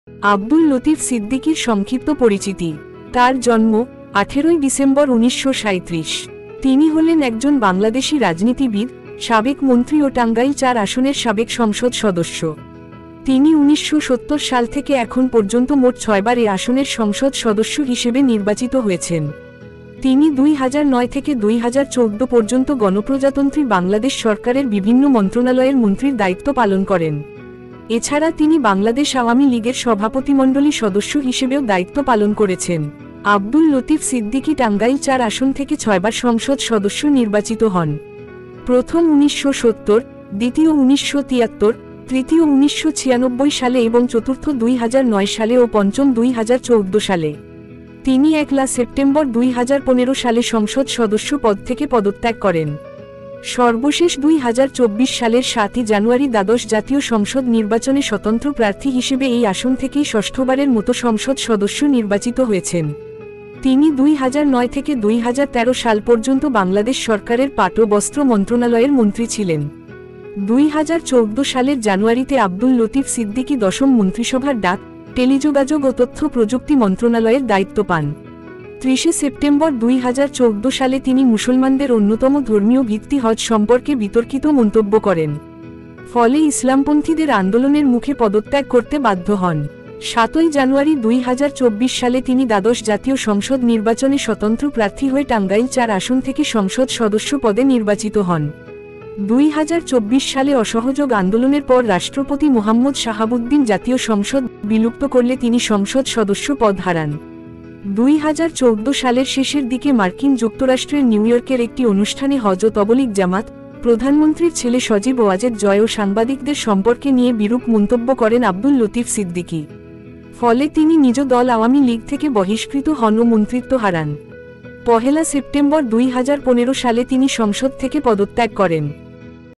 আব্দুল লতিফ সিদ্দিকীর সংক্ষিপ্ত পরিচিতি। তার জন্ম 18 ডিসেম্বর 1937। তিনি হলেন একজন বাংলাদেশী রাজনীতিবিদ, সাবেক মন্ত্রী ও টাঙ্গাইল 4 আসনের সাবেক সংসদ সদস্য। তিনি 1970 সাল থেকে এখন পর্যন্ত মোট 6 বার এই আসনের সংসদ সদস্য হিসেবে নির্বাচিত হয়েছেন। তিনি 2009 থেকে 2014 পর্যন্ত গণপ্রজাতন্ত্রী বাংলাদেশ সরকারের বিভিন্ন মন্ত্রণালয়ের মন্ত্রীর দায়িত্ব পালন করেন। এছাড়া তিনি বাংলাদেশ আওয়ামী লীগের সভাপতিমণ্ডলী সদস্য হিসেবেও দায়িত্ব পালন করেছেন। আব্দুল লতিফ সিদ্দিকী টাঙ্গাইল 4 আসন থেকে 6 বার সংসদ সদস্য নির্বাচিত হন। প্রথম 1970, দ্বিতীয় 1973, তৃতীয় 1996 সালে এবং চতুর্থ 2009 সালে ও পঞ্চম 2014 সালে। তিনি 1 সেপ্টেম্বর 2015 সালে সংসদ সদস্য পদ থেকে পদত্যাগ করেন। সর্বশেষ 2024 সালের 7 জানুয়ারি দ্বাদশ জাতীয় সংসদ নির্বাচনে স্বতন্ত্র প্রার্থী হিসেবে এই আসন থেকেই ষষ্ঠবারের মতো সংসদ সদস্য নির্বাচিত হয়েছেন। তিনি 2009 থেকে 2013 সাল পর্যন্ত বাংলাদেশ সরকারের পাট ও বস্ত্র মন্ত্রণালয়ের মন্ত্রী ছিলেন। 2014 সালের জানুয়ারিতে আব্দুল লতিফ সিদ্দিকী 10ম মন্ত্রিসভার ডাক, টেলিযোগাযোগ ও তথ্য প্রযুক্তি মন্ত্রণালয়ের দায়িত্ব পান। 30 সেপ্টেম্বর 2014 সালে তিনি মুসলমানদের অন্যতম ধর্মীয় ভিত্তি হজ সম্পর্কে বিতর্কিত মন্তব্য করেন। ফলে ইসলামপন্থীদের আন্দোলনের মুখে পদত্যাগ করতে বাধ্য হন। 7 জানুয়ারি 2024 সালে তিনি দ্বাদশ জাতীয় সংসদ নির্বাচনে স্বতন্ত্র প্রার্থী হয়ে টাঙ্গাইল 4 আসন থেকে সংসদ সদস্য পদে নির্বাচিত হন। 2024 সালে অসহযোগ আন্দোলনের পর রাষ্ট্রপতি মোহাম্মদ শাহাবুদ্দিন জাতীয় সংসদ বিলুপ্ত করলে তিনি সংসদ সদস্য পদ হারান। 2014 সালের শেষের দিকে মার্কিন যুক্তরাষ্ট্রের নিউ ইয়র্কের একটি অনুষ্ঠানে হজ ও তবলিগ জামাত, প্রধানমন্ত্রীর ছেলে সজীব ওয়াজেদ জয় ও সাংবাদিকদের সম্পর্কে নিয়ে বিরূপ মন্তব্য করেন আব্দুল লতিফ সিদ্দিকী। ফলে তিনি নিজ দল আওয়ামী লীগ থেকে বহিষ্কৃত হন ও মন্ত্রিত্ব হারান। 1 সেপ্টেম্বর 2015 সালে তিনি সংসদ থেকে পদত্যাগ করেন।